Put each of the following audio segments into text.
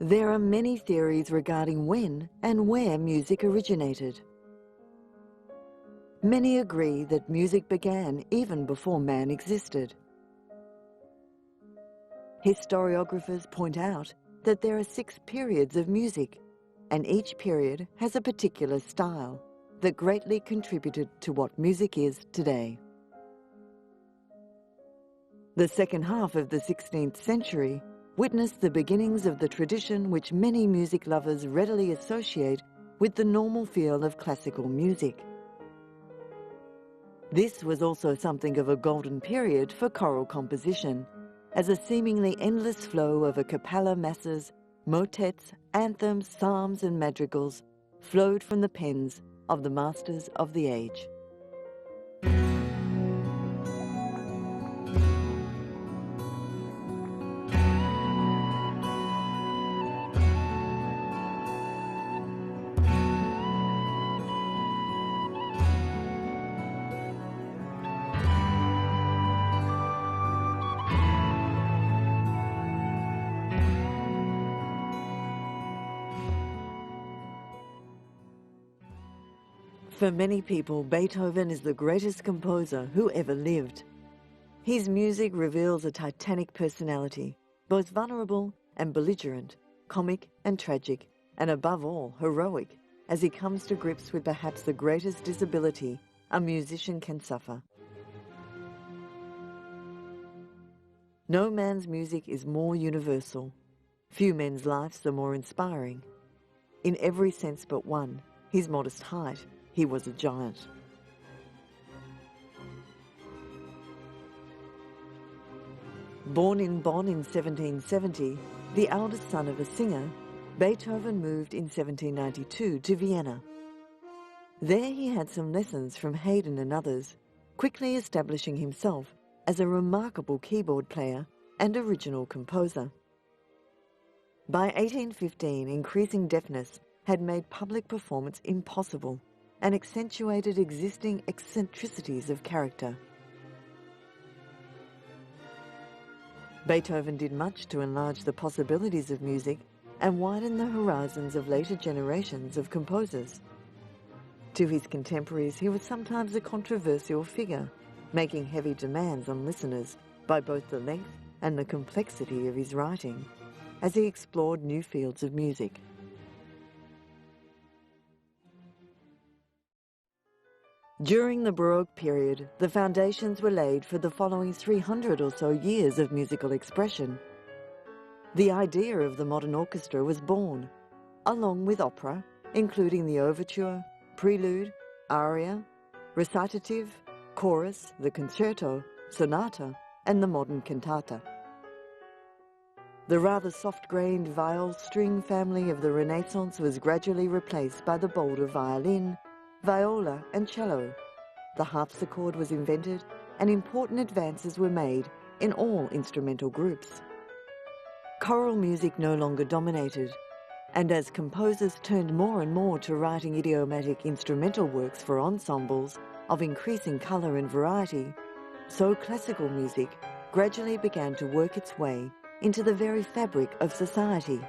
There are many theories regarding when and where music originated. Many agree that music began even before man existed. Historiographers point out that there are 6 periods of music, and each period has a particular style that greatly contributed to what music is today. The second half of the 16th century witnessed the beginnings of the tradition which many music lovers readily associate with the normal feel of classical music. This was also something of a golden period for choral composition, as a seemingly endless flow of a cappella masses, motets, anthems, psalms and madrigals flowed from the pens of the masters of the age. For many people, Beethoven is the greatest composer who ever lived. His music reveals a titanic personality, both vulnerable and belligerent, comic and tragic, and above all, heroic, as he comes to grips with perhaps the greatest disability a musician can suffer. No man's music is more universal. Few men's lives are more inspiring. In every sense but one, his modest height, he was a giant. Born in Bonn in 1770, the eldest son of a singer, Beethoven moved in 1792 to Vienna. There he had some lessons from Haydn and others, quickly establishing himself as a remarkable keyboard player and original composer. By 1815, increasing deafness had made public performance impossible and accentuated existing eccentricities of character. Beethoven did much to enlarge the possibilities of music and widen the horizons of later generations of composers. To his contemporaries, he was sometimes a controversial figure, making heavy demands on listeners by both the length and the complexity of his writing, as he explored new fields of music. During the Baroque period, the foundations were laid for the following 300 or so years of musical expression. The idea of the modern orchestra was born, along with opera, including the overture, prelude, aria, recitative, chorus, the concerto, sonata, and the modern cantata. The rather soft-grained viol string family of the Renaissance was gradually replaced by the bolder violin, viola and cello. The harpsichord was invented and important advances were made in all instrumental groups. Choral music no longer dominated, and as composers turned more and more to writing idiomatic instrumental works for ensembles of increasing colour and variety, so classical music gradually began to work its way into the very fabric of society.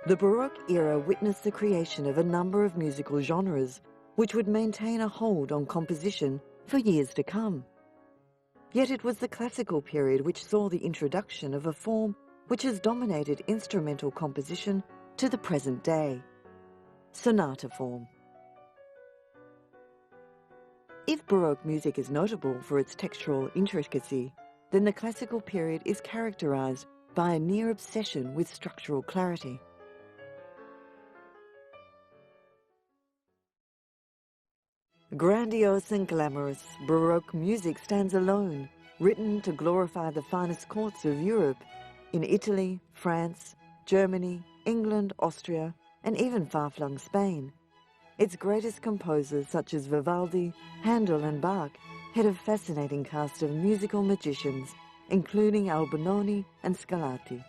The Baroque era witnessed the creation of a number of musical genres which would maintain a hold on composition for years to come. Yet it was the classical period which saw the introduction of a form which has dominated instrumental composition to the present day: sonata form. If Baroque music is notable for its textural intricacy, then the classical period is characterized by a near obsession with structural clarity. Grandiose and glamorous, Baroque music stands alone, written to glorify the finest courts of Europe, in Italy, France, Germany, England, Austria, and even far-flung Spain. Its greatest composers, such as Vivaldi, Handel and Bach, had a fascinating cast of musical magicians, including Albinoni and Scarlatti.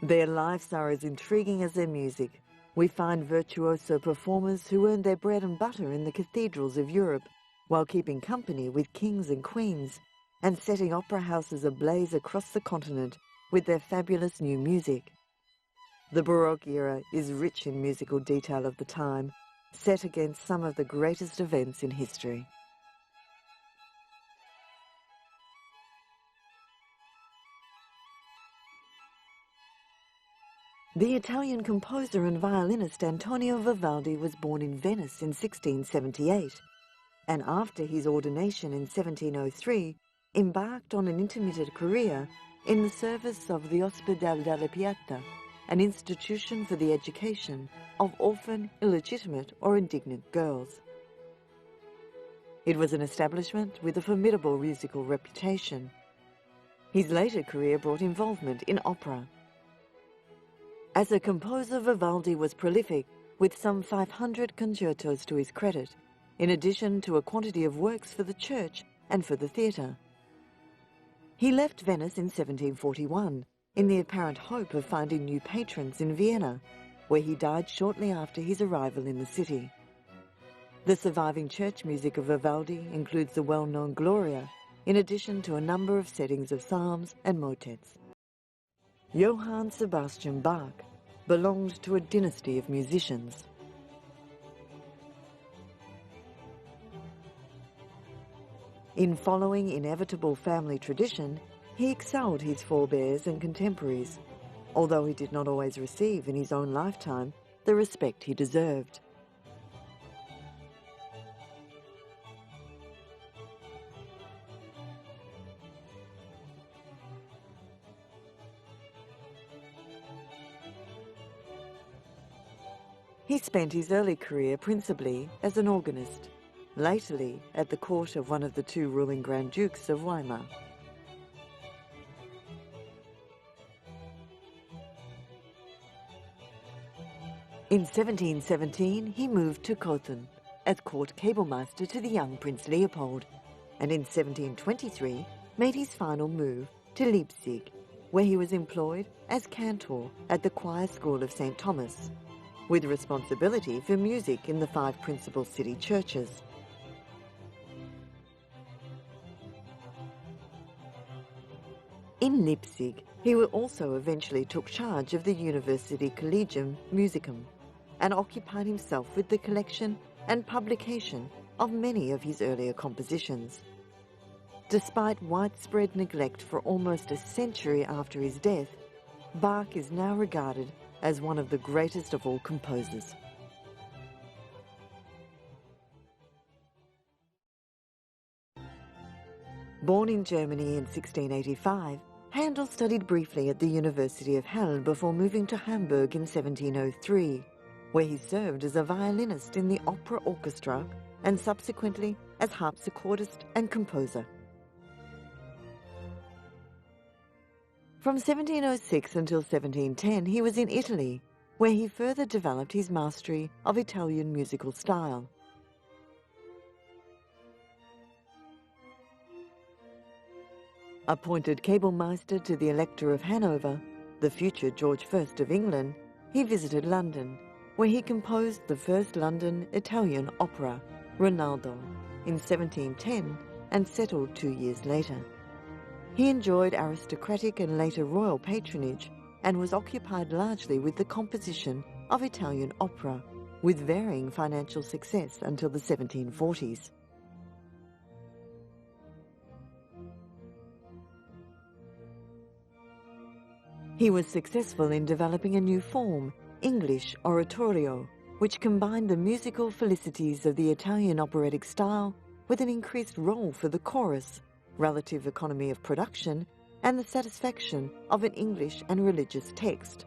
Their lives are as intriguing as their music. We find virtuoso performers who earned their bread and butter in the cathedrals of Europe, while keeping company with kings and queens and setting opera houses ablaze across the continent with their fabulous new music. The Baroque era is rich in musical detail of the time, set against some of the greatest events in history. The Italian composer and violinist Antonio Vivaldi was born in Venice in 1678, and after his ordination in 1703, embarked on an intermittent career in the service of the Ospedale della Pieta, an institution for the education of orphan, illegitimate or indignant girls. It was an establishment with a formidable musical reputation. His later career brought involvement in opera. As a composer, Vivaldi was prolific, with some 500 concertos to his credit, in addition to a quantity of works for the church and for the theatre. He left Venice in 1741, in the apparent hope of finding new patrons in Vienna, where he died shortly after his arrival in the city. The surviving church music of Vivaldi includes the well-known Gloria, in addition to a number of settings of psalms and motets. Johann Sebastian Bach belonged to a dynasty of musicians. In following inevitable family tradition, he excelled his forebears and contemporaries, although he did not always receive in his own lifetime the respect he deserved. He spent his early career principally as an organist, latterly at the court of one of the two ruling Grand Dukes of Weimar. In 1717, he moved to Cothen as court cablemaster to the young Prince Leopold, and in 1723 made his final move to Leipzig, where he was employed as cantor at the choir school of St. Thomas, with responsibility for music in the 5 principal city churches. In Leipzig, he also eventually took charge of the University Collegium Musicum and occupied himself with the collection and publication of many of his earlier compositions. Despite widespread neglect for almost a century after his death, Bach is now regarded as one of the greatest of all composers. Born in Germany in 1685, Handel studied briefly at the University of Halle before moving to Hamburg in 1703, where he served as a violinist in the opera orchestra and subsequently as harpsichordist and composer. From 1706 until 1710, he was in Italy, where he further developed his mastery of Italian musical style. Appointed cablemaster to the Elector of Hanover, the future George I of England, he visited London, where he composed the first London Italian opera, Rinaldo, in 1710 and settled 2 years later. He enjoyed aristocratic and later royal patronage and was occupied largely with the composition of Italian opera, with varying financial success until the 1740s. He was successful in developing a new form, English oratorio, which combined the musical felicities of the Italian operatic style with an increased role for the chorus, relative economy of production, and the satisfaction of an English and religious text.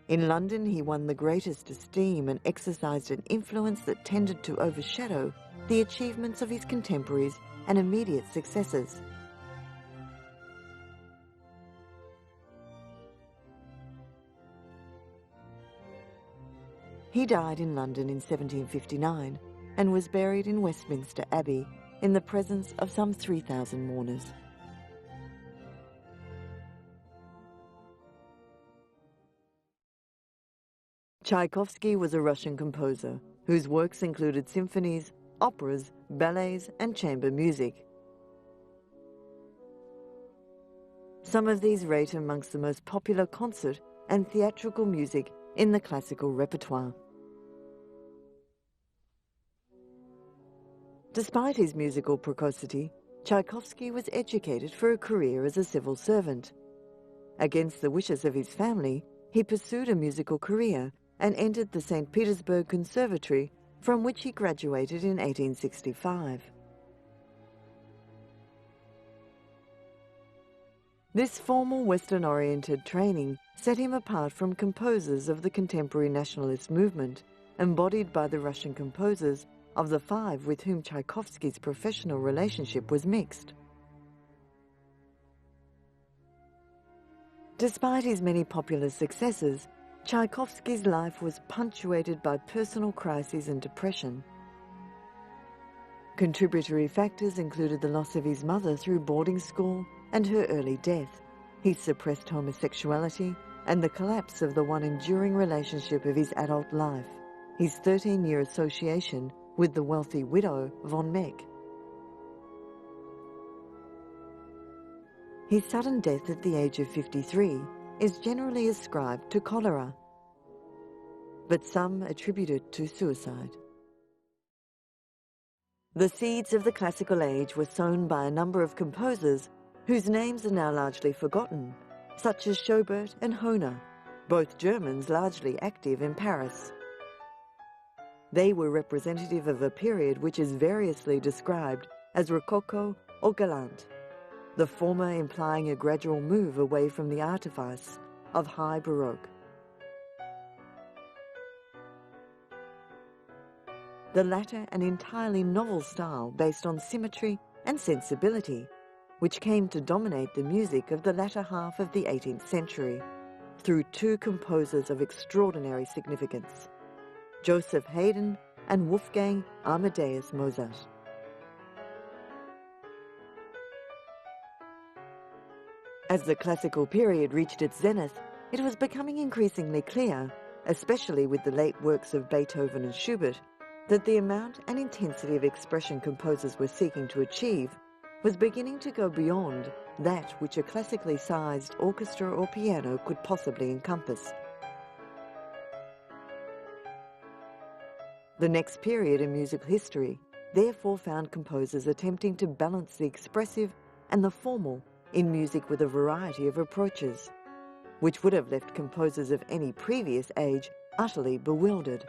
In London, he won the greatest esteem and exercised an influence that tended to overshadow the achievements of his contemporaries and immediate successors. He died in London in 1759 and was buried in Westminster Abbey in the presence of some 3,000 mourners. Tchaikovsky was a Russian composer whose works included symphonies, operas, ballets, and chamber music. Some of these rate amongst the most popular concert and theatrical music in the classical repertoire. Despite his musical precocity, Tchaikovsky was educated for a career as a civil servant. Against the wishes of his family, he pursued a musical career and entered the St. Petersburg Conservatory, from which he graduated in 1865. This formal Western-oriented training set him apart from composers of the contemporary nationalist movement, embodied by the Russian composers of the five with whom Tchaikovsky's professional relationship was mixed. Despite his many popular successes, Tchaikovsky's life was punctuated by personal crises and depression. Contributory factors included the loss of his mother through boarding school and her early death, his suppressed homosexuality, and the collapse of the one enduring relationship of his adult life, his 13-year association with the wealthy widow von Meck. His sudden death at the age of 53 is generally ascribed to cholera, but some attribute it to suicide. The seeds of the classical age were sown by a number of composers whose names are now largely forgotten, such as Schobert and Hohner, both Germans largely active in Paris. They were representative of a period which is variously described as Rococo or Galant, the former implying a gradual move away from the artifice of high Baroque. The latter an entirely novel style based on symmetry and sensibility, which came to dominate the music of the latter half of the 18th century, through two composers of extraordinary significance, Joseph Haydn and Wolfgang Amadeus Mozart. As the classical period reached its zenith, it was becoming increasingly clear, especially with the late works of Beethoven and Schubert, that the amount and intensity of expression composers were seeking to achieve was beginning to go beyond that which a classically sized orchestra or piano could possibly encompass. The next period in musical history therefore found composers attempting to balance the expressive and the formal in music with a variety of approaches, which would have left composers of any previous age utterly bewildered.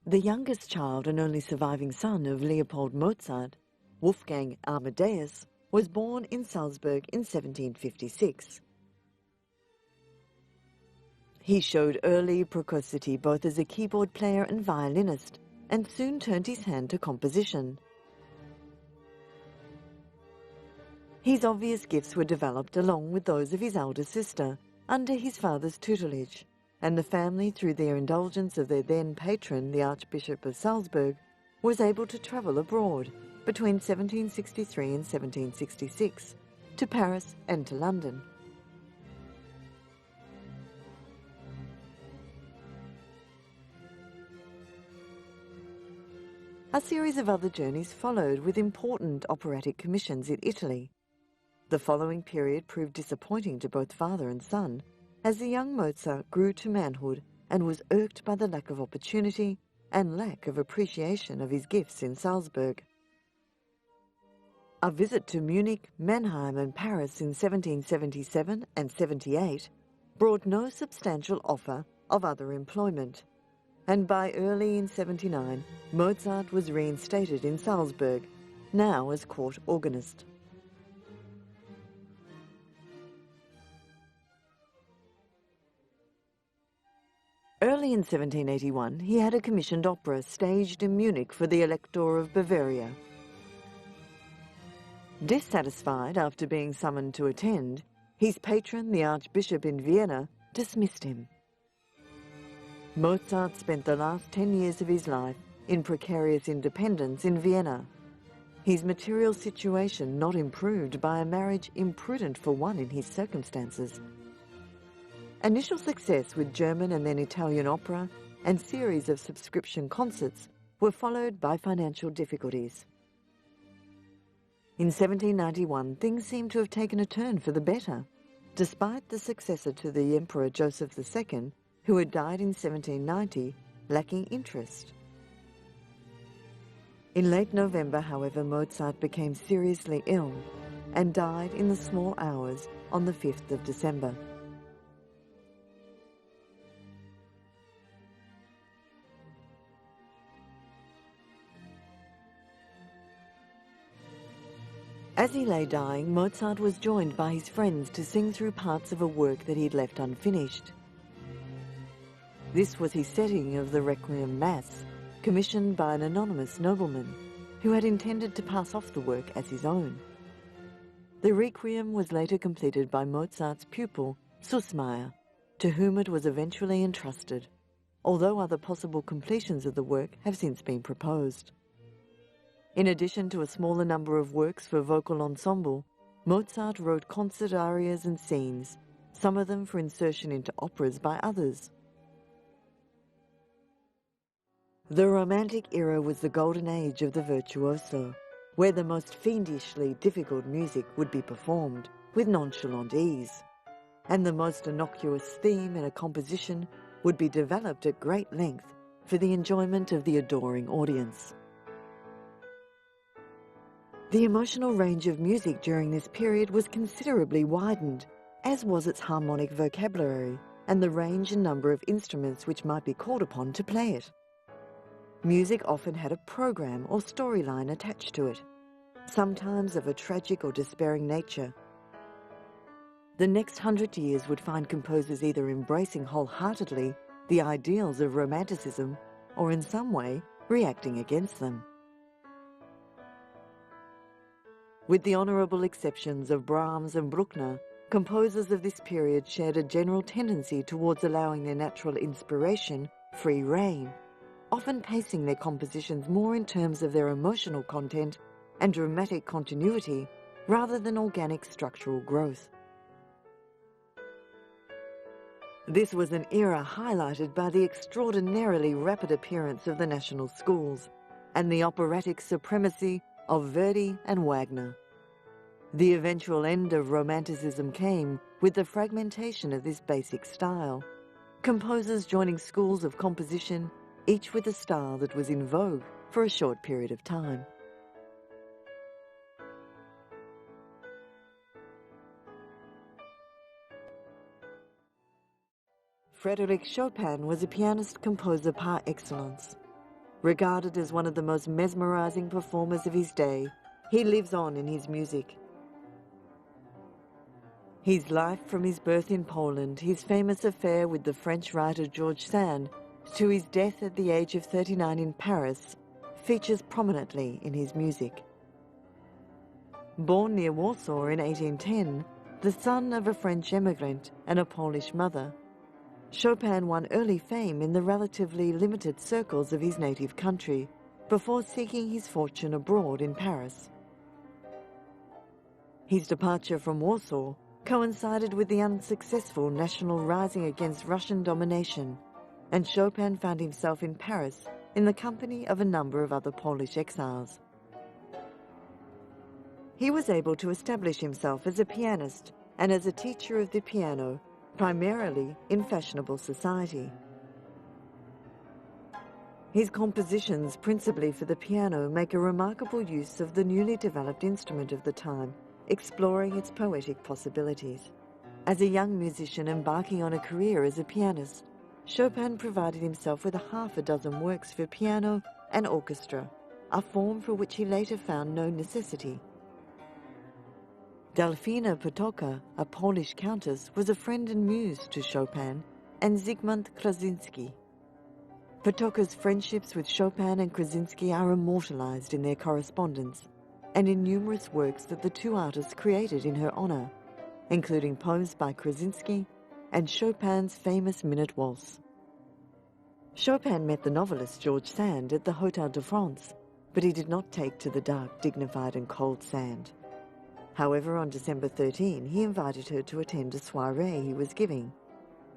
The youngest child and only surviving son of Leopold Mozart, Wolfgang Amadeus, was born in Salzburg in 1756. He showed early precocity both as a keyboard player and violinist, and soon turned his hand to composition. His obvious gifts were developed along with those of his elder sister, under his father's tutelage, and the family, through their indulgence of their then patron, the Archbishop of Salzburg, was able to travel abroad between 1763 and 1766, to Paris and to London. A series of other journeys followed with important operatic commissions in Italy. The following period proved disappointing to both father and son, as the young Mozart grew to manhood and was irked by the lack of opportunity and lack of appreciation of his gifts in Salzburg. A visit to Munich, Mannheim and Paris in 1777 and 78 brought no substantial offer of other employment, and by early in 79 Mozart was reinstated in Salzburg, now as court organist. Early in 1781, he had a commissioned opera staged in Munich for the Elector of Bavaria. Dissatisfied after being summoned to attend, his patron, the Archbishop in Vienna, dismissed him. Mozart spent the last 10 years of his life in precarious independence in Vienna, his material situation not improved by a marriage imprudent for one in his circumstances. Initial success with German and then Italian opera and series of subscription concerts were followed by financial difficulties. In 1791, things seem to have taken a turn for the better, despite the successor to the Emperor Joseph II, who had died in 1790, lacking interest. In late November, however, Mozart became seriously ill and died in the small hours on the 5th of December. As he lay dying, Mozart was joined by his friends to sing through parts of a work that he'd left unfinished. This was his setting of the Requiem Mass, commissioned by an anonymous nobleman who had intended to pass off the work as his own. The Requiem was later completed by Mozart's pupil, Süssmayr, to whom it was eventually entrusted, although other possible completions of the work have since been proposed. In addition to a smaller number of works for vocal ensemble, Mozart wrote concert arias and scenes, some of them for insertion into operas by others. The Romantic era was the golden age of the virtuoso, where the most fiendishly difficult music would be performed with nonchalant ease, and the most innocuous theme in a composition would be developed at great length for the enjoyment of the adoring audience. The emotional range of music during this period was considerably widened, as was its harmonic vocabulary and the range and number of instruments which might be called upon to play it. Music often had a program or storyline attached to it, sometimes of a tragic or despairing nature. The next 100 years would find composers either embracing wholeheartedly the ideals of Romanticism or in some way reacting against them. With the honourable exceptions of Brahms and Bruckner, composers of this period shared a general tendency towards allowing their natural inspiration free rein, often pacing their compositions more in terms of their emotional content and dramatic continuity rather than organic structural growth. This was an era highlighted by the extraordinarily rapid appearance of the national schools and the operatic supremacy of Verdi and Wagner. The eventual end of Romanticism came with the fragmentation of this basic style, composers joining schools of composition, each with a style that was in vogue for a short period of time. Frédéric Chopin was a pianist-composer par excellence. Regarded as one of the most mesmerizing performers of his day, he lives on in his music. His life from his birth in Poland, his famous affair with the French writer George Sand, to his death at the age of 39 in Paris, features prominently in his music. Born near Warsaw in 1810, the son of a French emigrant and a Polish mother, Chopin won early fame in the relatively limited circles of his native country before seeking his fortune abroad in Paris. His departure from Warsaw coincided with the unsuccessful national rising against Russian domination, and Chopin found himself in Paris in the company of a number of other Polish exiles. He was able to establish himself as a pianist and as a teacher of the piano, primarily in fashionable society. His compositions, principally for the piano, make a remarkable use of the newly developed instrument of the time, exploring its poetic possibilities. As a young musician embarking on a career as a pianist, Chopin provided himself with half a dozen works for piano and orchestra, a form for which he later found no necessity. Delfina Potocka, a Polish countess, was a friend and muse to Chopin, and Zygmunt Krasinski. Potocka's friendships with Chopin and Krasinski are immortalized in their correspondence and in numerous works that the two artists created in her honor, including poems by Krasinski and Chopin's famous Minute Waltz. Chopin met the novelist George Sand at the Hotel de France, but he did not take to the dark, dignified and cold Sand. However, on December 13, he invited her to attend a soirée he was giving.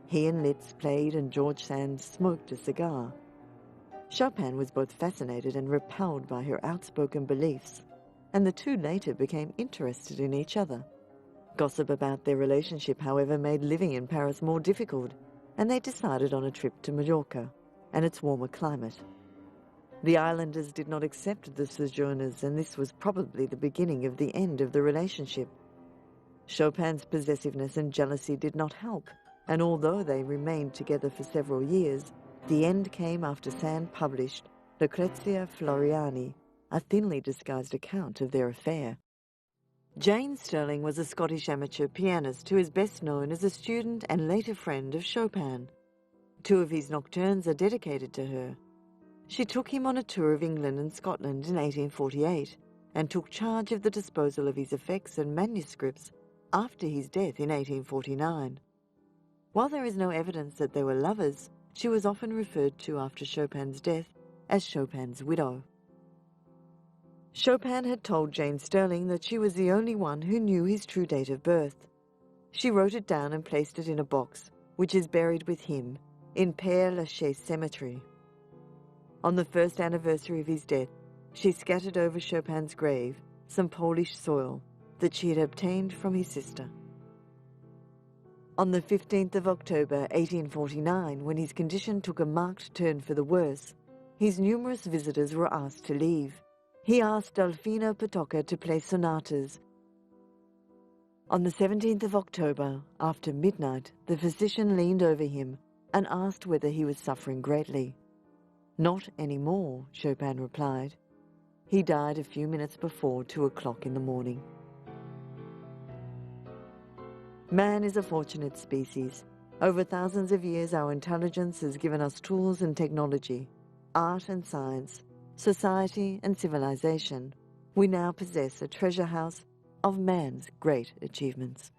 He and Liszt played and George Sand smoked a cigar. Chopin was both fascinated and repelled by her outspoken beliefs, and the two later became interested in each other. Gossip about their relationship, however, made living in Paris more difficult, and they decided on a trip to Mallorca and its warmer climate. The islanders did not accept the sojourners, and this was probably the beginning of the end of the relationship. Chopin's possessiveness and jealousy did not help, and although they remained together for several years, the end came after Sand published Lucrezia Floriani, a thinly disguised account of their affair. Jane Stirling was a Scottish amateur pianist who is best known as a student and later friend of Chopin. Two of his nocturnes are dedicated to her. She took him on a tour of England and Scotland in 1848 and took charge of the disposal of his effects and manuscripts after his death in 1849. While there is no evidence that they were lovers, she was often referred to after Chopin's death as Chopin's widow. Chopin had told Jane Stirling that she was the only one who knew his true date of birth. She wrote it down and placed it in a box, which is buried with him in Père Lachaise Cemetery. On the first anniversary of his death, she scattered over Chopin's grave some Polish soil that she had obtained from his sister. On the 15th of October 1849, when his condition took a marked turn for the worse, his numerous visitors were asked to leave. He asked Delfino Potocka to play sonatas. On the 17th of October, after midnight, the physician leaned over him and asked whether he was suffering greatly. "Not anymore," Chopin replied. He died a few minutes before 2 o'clock in the morning. Man is a fortunate species. Over thousands of years, our intelligence has given us tools and technology, art and science, society and civilization. We now possess a treasure house of man's great achievements.